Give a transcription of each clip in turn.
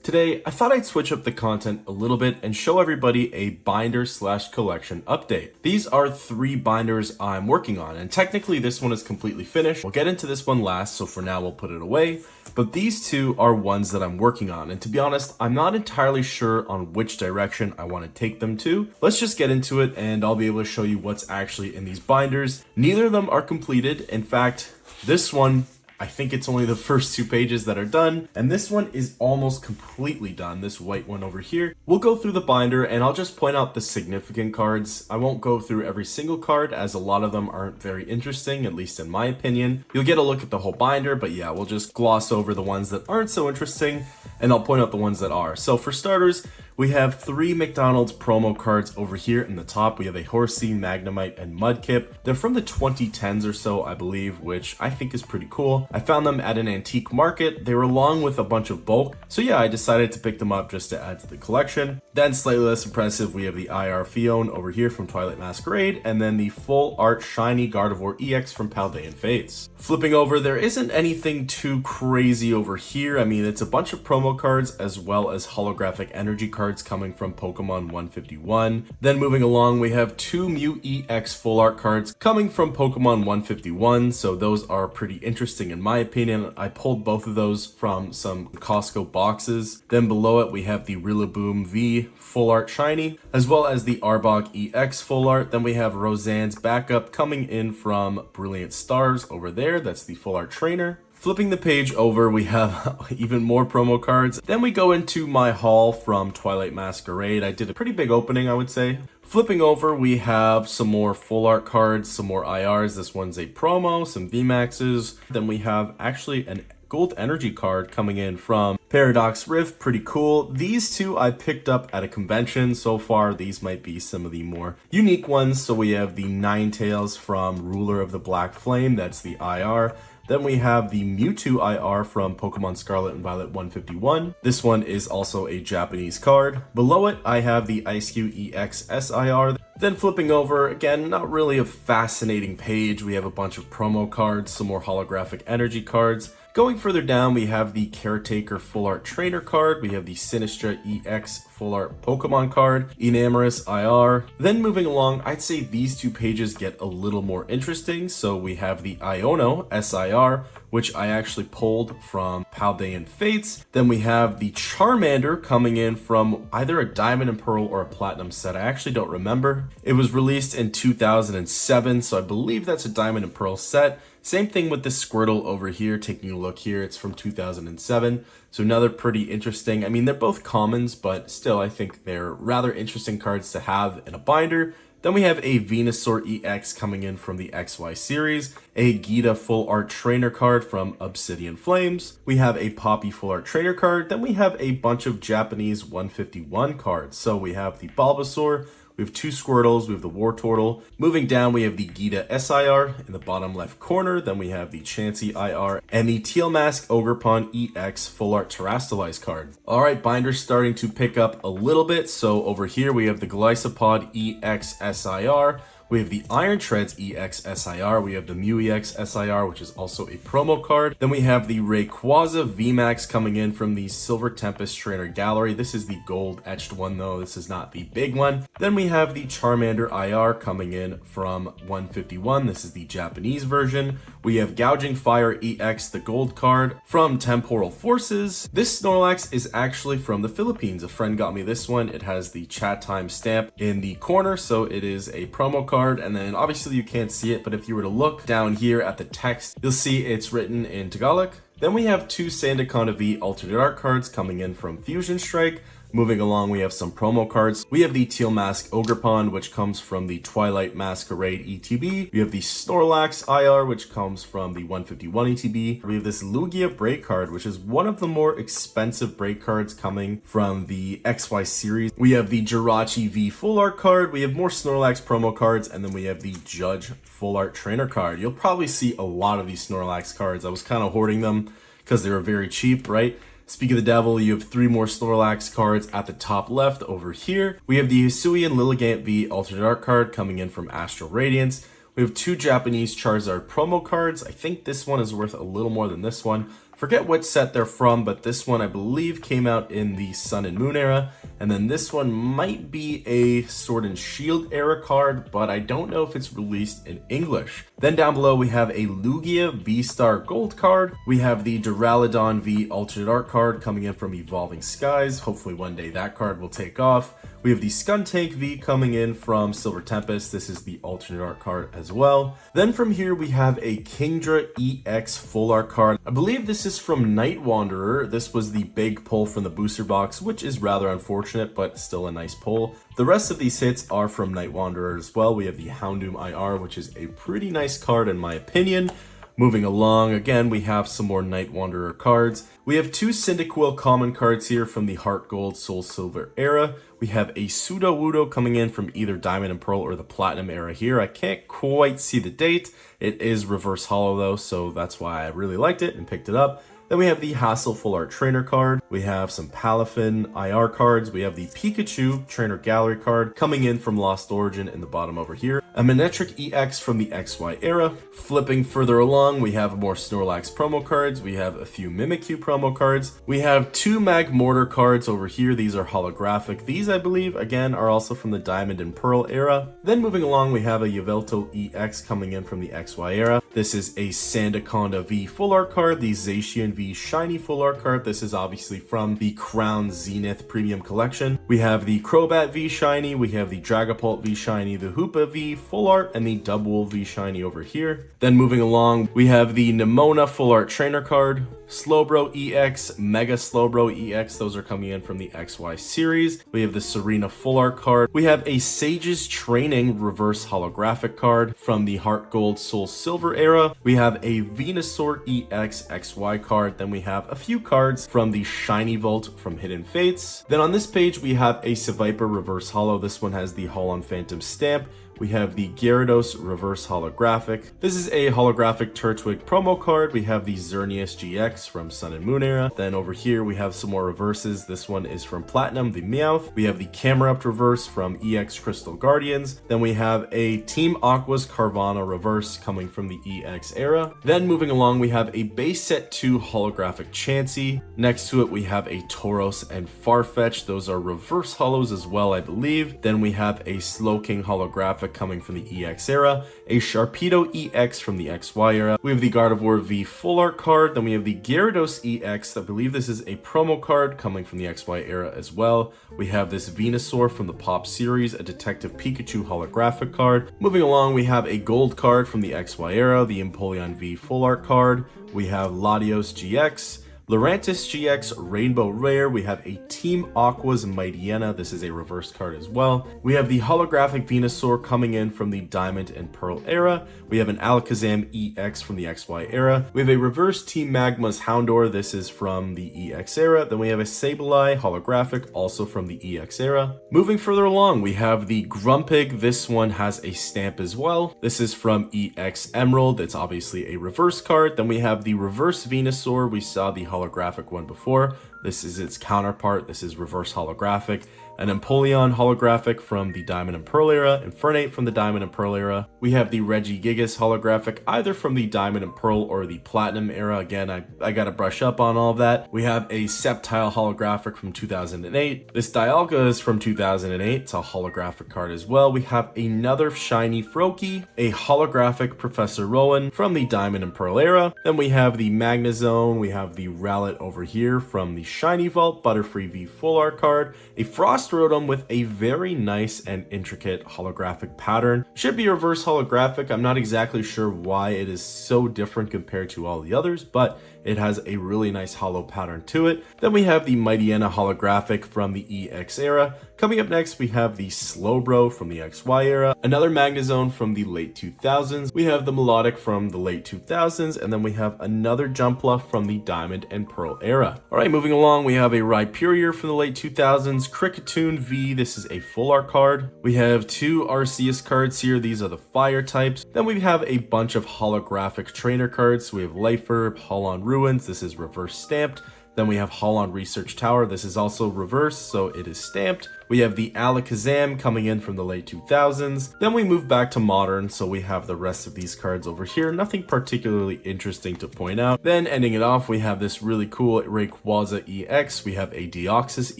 Today, I thought I'd switch up the content a little bit and show everybody a binder slash collection update. These are 3 binders I'm working on, and technically this one is completely finished. We'll get into this one last, so for now we'll put it away. But these 2 are ones that I'm working on, and to be honest, I'm not entirely sure on which direction I want to take them to. Let's just get into it and I'll be able to show you what's actually in these binders. Neither of them are completed. In fact, this one, I think it's only the first 2 pages that are done, and this one is almost completely done, this white one over here. We'll go through the binder and I'll just point out the significant cards. I won't go through every single card as a lot of them aren't very interesting, at least in my opinion. You'll get a look at the whole binder, but yeah, we'll just gloss over the ones that aren't so interesting and I'll point out the ones that are. So for starters, we have 3 McDonald's promo cards over here in the top. We have a Horsey, Magnemite, and Mudkip. They're from the 2010s or so, I believe, which I think is pretty cool. I found them at an antique market. They were along with a bunch of bulk. So yeah, I decided to pick them up just to add to the collection. Then slightly less impressive, we have the IR Fion over here from Twilight Masquerade, and then the full art shiny Gardevoir EX from Paldean Fates. Flipping over, there isn't anything too crazy over here. I mean, it's a bunch of promo cards as well as holographic energy cards coming from Pokemon 151. Then moving along, we have 2 Mew EX full art cards coming from Pokemon 151, so those are pretty interesting in my opinion. I pulled both of those from some Costco boxes. Then below it, we have the Rillaboom V full art shiny, as well as the Arbok EX full art. Then we have Roseanne's backup coming in from Brilliant Stars over there. That's the full art trainer. Flipping the page over, we have even more promo cards. Then we go into my haul from Twilight Masquerade. I did a pretty big opening, I would say. Flipping over, we have some more full art cards, some more IRs. This one's a promo, some VMAXs. Then we have actually an gold energy card coming in from Paradox Rift, pretty cool. These 2 I picked up at a convention. So far, these might be some of the more unique ones. So we have the Ninetales from Ruler of the Black Flame, that's the IR. Then we have the Mewtwo IR from Pokemon Scarlet and Violet 151. This one is also a Japanese card. Below it, I have the Eiscue EX SIR. Then flipping over, again, not really a fascinating page. We have a bunch of promo cards, some more holographic energy cards. Going further down, we have the Caretaker Full Art Trainer card. We have the Sinistra EX Full Art Pokemon card, Enamorus IR. Then moving along, I'd say these 2 pages get a little more interesting. So we have the Iono SIR, which I actually pulled from Paldean Fates. Then we have the Charmander coming in from either a Diamond and Pearl or a Platinum set. I actually don't remember. It was released in 2007, so I believe that's a Diamond and Pearl set. Same thing with this Squirtle over here. Taking a look here, it's from 2007. So another pretty interesting, I mean, they're both commons, but still I think they're rather interesting cards to have in a binder. Then we have a Venusaur EX coming in from the XY series, a Gita Full Art Trainer card from Obsidian Flames. We have a Poppy Full Art Trainer card. Then we have a bunch of Japanese 151 cards. So we have the Bulbasaur, we have 2 Squirtles, we have the Wartortle. Moving down, we have the Gita SIR in the bottom left corner. Then we have the Chansey IR and the Teal Mask Ogerpon EX Full Art Terastallized card. All right, binder's starting to pick up a little bit. So over here, we have the Gliscopod EX SIR. We have the Iron Treads EX SIR. We have the Mew EX SIR, which is also a promo card. Then we have the Rayquaza VMAX coming in from the Silver Tempest Trainer Gallery. This is the gold etched one though. This is not the big one. Then we have the Charmander IR coming in from 151. This is the Japanese version. We have Gouging Fire EX, the gold card from Temporal Forces. This Snorlax is actually from the Philippines. A friend got me this one. It has the chat time stamp in the corner, so it is a promo card. And then obviously you can't see it, but if you were to look down here at the text, you'll see it's written in Tagalog. Then we have 2 Sandaconda V alternate art cards coming in from Fusion Strike. Moving along, we have some promo cards. We have the Teal Mask Ogerpon, which comes from the Twilight Masquerade ETB. We have the Snorlax IR, which comes from the 151 ETB. We have this Lugia break card, which is one of the more expensive break cards coming from the XY series. We have the Jirachi V full art card. We have more Snorlax promo cards, and then we have the Judge full art trainer card. You'll probably see a lot of these Snorlax cards. I was kind of hoarding them because they were very cheap, right? Speak of the Devil, you have 3 more Snorlax cards at the top left over here. We have the Hisuian Lilligant V alternate art card coming in from Astral Radiance. We have 2 Japanese Charizard promo cards. I think this one is worth a little more than this one. Forget what set they're from, but this one I believe came out in the Sun and Moon era. And then this one might be a Sword and Shield era card, but I don't know if it's released in English. Then down below we have a Lugia V-Star Gold card. We have the Duraludon V alternate art card coming in from Evolving Skies. Hopefully one day that card will take off. We have the Skuntank V coming in from Silver Tempest. This is the alternate art card as well. Then from here we have a Kingdra EX full art card. I believe this is from Night Wanderer. This was the big pull from the booster box, which is rather unfortunate, but still a nice pull. The rest of these hits are from Night Wanderer as well. We have the Houndoom IR, which is a pretty nice card in my opinion. Moving along, again, we have some more Night Wanderer cards. We have two Cyndaquil common cards here from the Heart Gold, Soul Silver era. We have a Sudowoodo coming in from either Diamond and Pearl or the Platinum era here. I can't quite see the date. It is reverse holo though, so that's why I really liked it and picked it up. Then we have the Hassel Full Art Trainer card. We have some Palafin IR cards. We have the Pikachu Trainer Gallery card coming in from Lost Origin in the bottom over here. A Manectric EX from the XY era. Flipping further along, we have more Snorlax promo cards. We have a few Mimikyu promo cards. We have two Magmortar cards over here. These are holographic. These, I believe, again, are also from the Diamond and Pearl era. Then moving along, we have a Yveltal EX coming in from the XY era. This is a Sandaconda V Full Art card. The Zacian V Shiny Full Art card. This is obviously from the Crown Zenith Premium Collection. We have the Crobat V Shiny. We have the Dragapult V Shiny, the Hoopa V Full Art, and the Dubwool V Shiny over here. Then moving along, we have the Nemona Full Art Trainer card, Slowbro EX, Mega Slowbro EX, those are coming in from the XY series. We have the Serena Full Art card. We have a Sage's Training reverse holographic card from the Heart Gold, Soul Silver era. We have a Venusaur EX XY card. Then we have a few cards from the Shiny Vault from Hidden Fates. Then on this page, we have a Seviper reverse holo. This one has the Holon Phantom stamp. We have the Gyarados reverse holographic. This is a holographic Turtwig promo card. We have the Xerneas GX from Sun and Moon era. Then over here we have some more reverses. This one is from Platinum, the Meowth. We have the Camerupt reverse from EX Crystal Guardians. Then we have a Team Aqua's Carvanha reverse coming from the EX era. Then moving along, we have a base set 2 holographic Chansey. Next to it we have a Tauros and Farfetch. Those are reverse holos as well, I believe. Then we have a Slowking holographic coming from the EX era, a Sharpedo EX from the XY era. We have the Gardevoir V Full Art card. Then we have the Gyarados EX. I believe this is a promo card coming from the XY era as well. We have this Venusaur from the Pop series, a Detective Pikachu holographic card. Moving along, we have a gold card from the XY era, the Empoleon V Full Art card. We have Latios GX, Lurantis GX Rainbow Rare. We have a Team Aqua's Mightyena. This is a reverse card as well. We have the holographic Venusaur coming in from the Diamond and Pearl era. We have an Alakazam EX from the XY era. We have a reverse Team Magma's Houndour. This is from the EX era. Then we have a Sableye holographic, also from the EX era. Moving further along, we have the Grumpig. This one has a stamp as well. This is from EX Emerald. It's obviously a reverse card. Then we have the reverse Venusaur. We saw the holographic one before. This is its counterpart. This is reverse holographic. An Empoleon holographic from the Diamond and Pearl era, Infernape from the Diamond and Pearl era. We have the Regigigas holographic, either from the Diamond and Pearl or the Platinum era. Again, I gotta brush up on all of that. We have a Sceptile holographic from 2008. This Dialga is from 2008. It's a holographic card as well. We have another shiny Froakie, a holographic Professor Rowan from the Diamond and Pearl era. Then we have the Magnezone. We have the Rowlet over here from the Shiny Vault, Butterfree V Full Art card, a Frost Rotom with a very nice and intricate holographic pattern. Should be reverse holographic. I'm not exactly sure why it is so different compared to all the others, but it has a really nice hollow pattern to it. Then we have the Mightyena holographic from the EX era. Coming up next, we have the Slowbro from the XY era, another Magnezone from the late 2000s. We have the Melodic from the late 2000s, and then we have another Jumpluff from the Diamond and Pearl era. All right, moving along, we have a Rhyperior from the late 2000s, Kricketune V. This is a full art card. We have two Arceus cards here. These are the fire types. Then we have a bunch of holographic trainer cards. So we have Lifer, Holon Ruins. This is reverse stamped. Then we have Holon Research Tower. This is also reversed, so it is stamped. We have the Alakazam coming in from the late 2000s. Then we move back to modern, so we have the rest of these cards over here. Nothing particularly interesting to point out. Then ending it off, we have this really cool Rayquaza EX. We have a Deoxys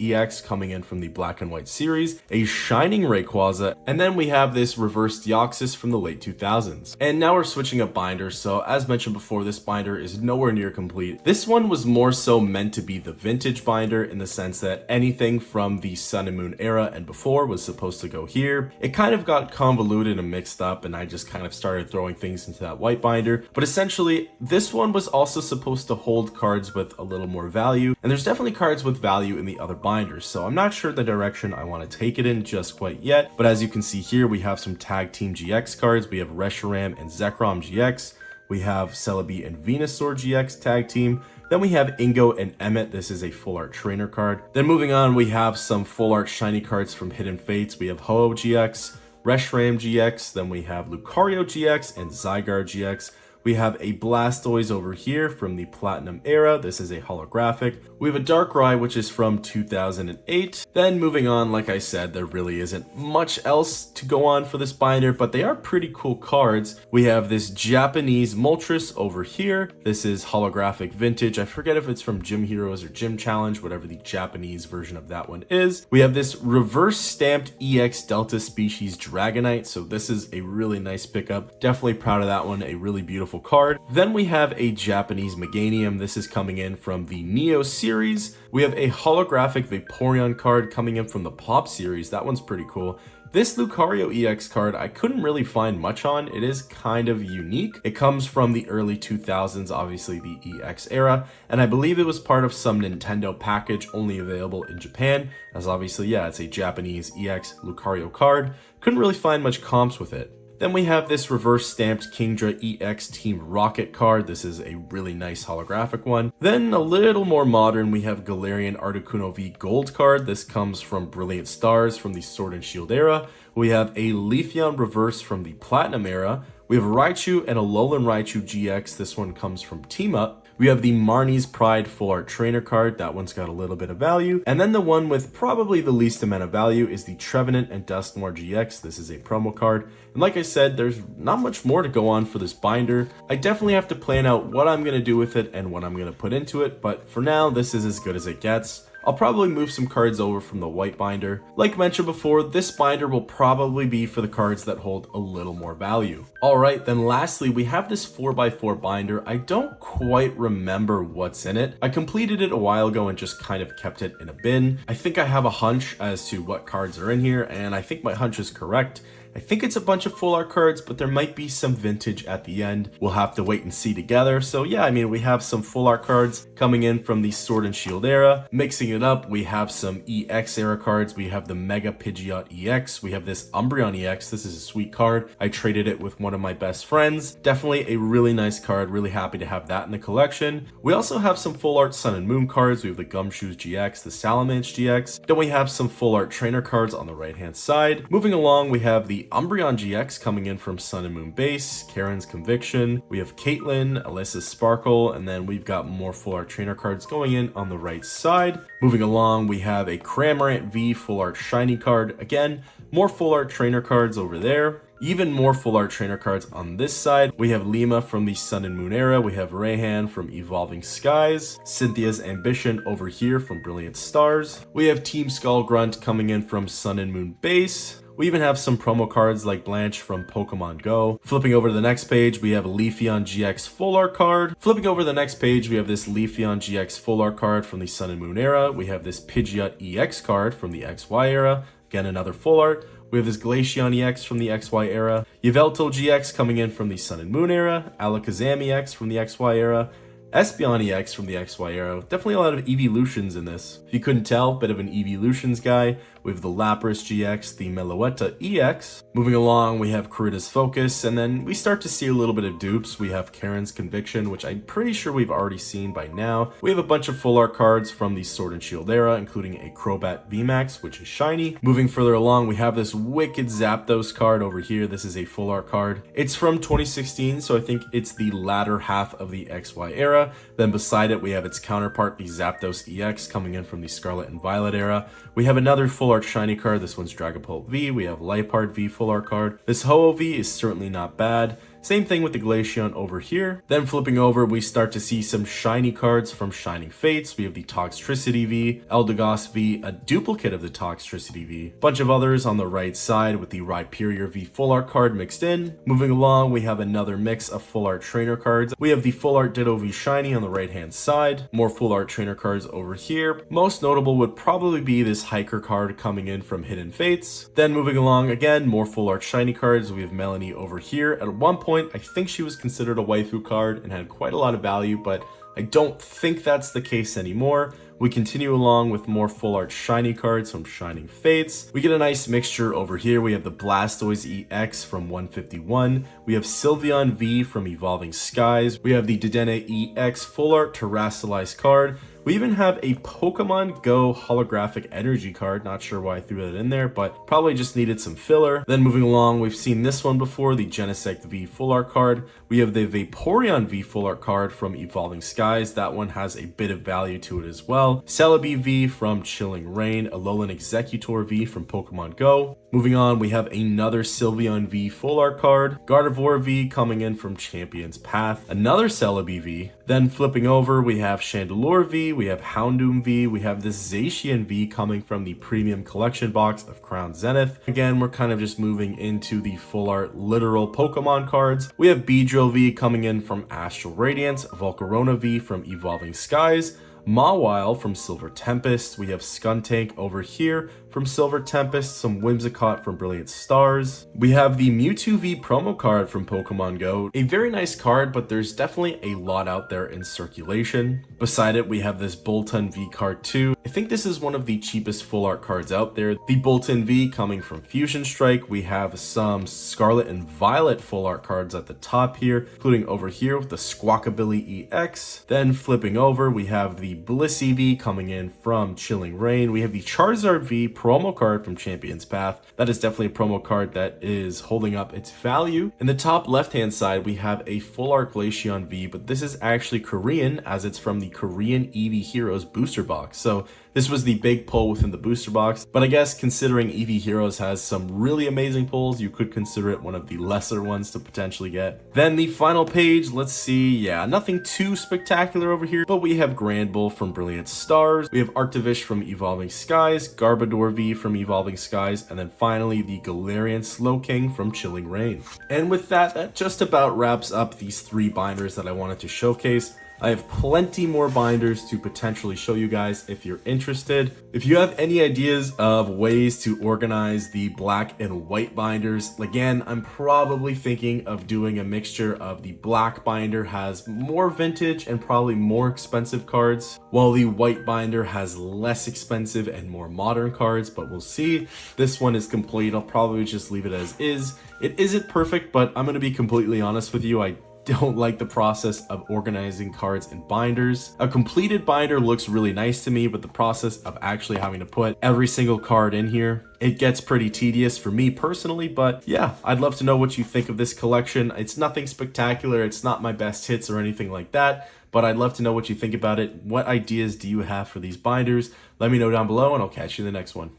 EX coming in from the Black and White series, a Shining Rayquaza, and then we have this reverse Deoxys from the late 2000s. And now we're switching up binders, so as mentioned before, this binder is nowhere near complete. This one was more so meant to be the vintage binder in the sense that anything from the Sun and Moon era and before was supposed to go here. It kind of got convoluted and mixed up, and I just kind of started throwing things into that white binder. But essentially, this one was also supposed to hold cards with a little more value, and there's definitely cards with value in the other binders, so I'm not sure the direction I want to take it in just quite yet. But as you can see here, we have some Tag Team GX cards. We have Reshiram and Zekrom GX. We have Celebi and Venusaur GX Tag Team. Then we have Ingo and Emmet. This is a full art trainer card. Then moving on, we have some full art shiny cards from Hidden Fates. We have Ho-Oh GX, Reshiram GX. Then we have Lucario GX and Zygarde GX. We have a Blastoise over here from the Platinum era. This is a holographic. We have a Darkrai, which is from 2008. Then moving on, like I said, there really isn't much else to go on for this binder, but they are pretty cool cards. We have this Japanese Moltres over here. This is holographic vintage. I forget if it's from Gym Heroes or Gym Challenge, whatever the Japanese version of that one is. We have this reverse stamped EX Delta Species Dragonite. So this is a really nice pickup. Definitely proud of that one. A really beautiful card. Then we have a Japanese Meganium. This is coming in from the Neo series. We have a holographic Vaporeon card coming in from the Pop series. That one's pretty cool. This Lucario EX card, I couldn't really find much on. It is kind of unique. It comes from the early 2000s, obviously the EX era, and I believe it was part of some Nintendo package only available in Japan, as obviously, yeah, it's a Japanese EX Lucario card. Couldn't really find much comps with it. Then we have this reverse stamped Kingdra EX Team Rocket card. This is a really nice holographic one. Then a little more modern, we have Galarian Articuno V Gold card. This comes from Brilliant Stars from the Sword and Shield era. We have a Leafeon reverse from the Platinum era. We have Raichu and a Alolan Raichu GX. This one comes from Team Up. We have the Marnie's Pride Full Art Trainer card. That one's got a little bit of value. And then the one with probably the least amount of value is the Trevenant and Dusknoir GX. This is a promo card. And like I said, there's not much more to go on for this binder. I definitely have to plan out what I'm going to do with it and what I'm going to put into it. But for now, this is as good as it gets. I'll probably move some cards over from the white binder. Like mentioned before, this binder will probably be for the cards that hold a little more value. Alright, then lastly, we have this 4x4 binder. I don't quite remember what's in it. I completed it a while ago and just kind of kept it in a bin. I think I have a hunch as to what cards are in here, and I think my hunch is correct. I think it's a bunch of full art cards, but there might be some vintage at the end. We'll have to wait and see together. So yeah, I mean, we have some full art cards coming in from the Sword and Shield era. Mixing it up, we have some EX era cards. We have the Mega Pidgeot EX. We have this Umbreon EX. This is a sweet card. I traded it with one of my best friends. Definitely a really nice card. Really happy to have that in the collection. We also have some full art Sun and Moon cards. We have the Gumshoos GX, the Salamence GX. Then we have some full art trainer cards on the right hand side. Moving along, we have the Umbreon GX coming in from Sun and Moon base, Karen's Conviction. We have Caitlyn, Alyssa's Sparkle, and then we've got more full art trainer cards going in on the right side. Moving along, we have a Cramorant V full art shiny card. Again, more full art trainer cards over there. Even more full art trainer cards on this side. We have Lima from the Sun and Moon era. We have Raihan from Evolving Skies. Cynthia's Ambition over here from Brilliant Stars. We have Team Skullgrunt coming in from Sun and Moon base. We even have some promo cards like Blanche from Pokemon Go. Flipping over to the next page, we have a Leafeon GX Full Art card. Flipping over to the next page, we have this Leafeon GX Full Art card from the Sun and Moon era. We have this Pidgeot EX card from the XY era. Again, another Full Art. We have this Glaceon EX from the XY era. Yveltal GX coming in from the Sun and Moon era. Alakazam EX from the XY era. Espeon EX from the XY era. Definitely a lot of evolutions in this. If you couldn't tell, bit of an evolutions guy. We have the Lapras GX, the Meloetta EX. Moving along, we have Kurita's Focus, and then we start to see a little bit of dupes. We have Karen's Conviction, which I'm pretty sure we've already seen by now. We have a bunch of full art cards from the Sword and Shield era, including a Crobat VMAX, which is shiny. Moving further along, we have this wicked Zapdos card over here. This is a full art card. It's from 2016, so I think it's the latter half of the XY era. Then beside it, we have its counterpart, the Zapdos EX, coming in from the Scarlet and Violet era. We have another full art shiny card. This one's Dragapult V. We have Liepard V full art card. This Ho-Oh V is certainly not bad. Same thing with the Glaceon over here. Then flipping over, we start to see some shiny cards from Shining Fates. We have the Toxtricity V, Eldegoss V, a duplicate of the Toxtricity V, bunch of others on the right side with the Rhyperior V full art card mixed in. Moving along, we have another mix of full art trainer cards. We have the full art Ditto V shiny on the right hand side, more full art trainer cards over here. Most notable would probably be this Hiker card coming in from Hidden Fates. Then moving along again, more full art shiny cards. We have Melanie over here. At one point, I think she was considered a waifu card and had quite a lot of value, but I don't think that's the case anymore. We continue along with more full art shiny cards from Shining Fates. We get a nice mixture over here. We have the Blastoise EX from 151. We have Sylveon V from Evolving Skies. We have the Dedenne EX full art Terrasilize card. We even have a Pokemon Go holographic energy card. Not sure why I threw that in there, but probably just needed some filler. Then moving along, we've seen this one before, the Genesect V full art card. We have the Vaporeon V full art card from Evolving Skies. That one has a bit of value to it as well. Celebi V from Chilling Reign, Alolan Executor V from Pokemon Go. Moving on, we have another Sylveon V full art card, Gardevoir V coming in from Champion's Path, another Celebi V. Then flipping over, we have Chandelure V, we have Houndoom V, we have this Zacian V coming from the premium collection box of Crown Zenith. Again, we're kind of just moving into the full art literal Pokemon cards. We have Beedrill V coming in from Astral Radiance, Volcarona V from Evolving Skies, Mawile from Silver Tempest. We have Skuntank over here from Silver Tempest, some Whimsicott from Brilliant Stars. We have the Mewtwo V promo card from Pokemon Go. A very nice card, but there's definitely a lot out there in circulation. Beside it, we have this Boltund V card too. I think this is one of the cheapest full art cards out there. The Boltund V coming from Fusion Strike. We have some Scarlet and Violet full art cards at the top here, including over here with the Squawkabilly EX. Then flipping over, we have the Blissey V coming in from Chilling Reign. We have the Charizard V promo card from Champion's Path. That is definitely a promo card that is holding up its value. In the top left hand side, we have a full art Glaceon V, but this is actually Korean as it's from the Korean Eevee Heroes booster box. So this was the big pull within the booster box, but I guess considering Eevee Heroes has some really amazing pulls, you could consider it one of the lesser ones to potentially get. Then the final page, let's see, yeah, nothing too spectacular over here, but we have Granbull from Brilliant Stars, we have Arctovish from Evolving Skies, Garbodor V from Evolving Skies, and then finally the Galarian Slowking from Chilling Reign. And with that, that just about wraps up these three binders that I wanted to showcase. I have plenty more binders to potentially show you guys if you're interested. If you have any ideas of ways to organize the black and white binders, again, I'm probably thinking of doing a mixture of the black binder has more vintage and probably more expensive cards, while the white binder has less expensive and more modern cards, but we'll see. This one is complete. I'll probably just leave it as is. It isn't perfect, but I'm going to be completely honest with you. I don't like the process of organizing cards in binders. A completed binder looks really nice to me, but the process of actually having to put every single card in here, it gets pretty tedious for me personally. But yeah, I'd love to know what you think of this collection. It's nothing spectacular. It's not my best hits or anything like that, but I'd love to know what you think about it. What ideas do you have for these binders? Let me know down below and I'll catch you in the next one.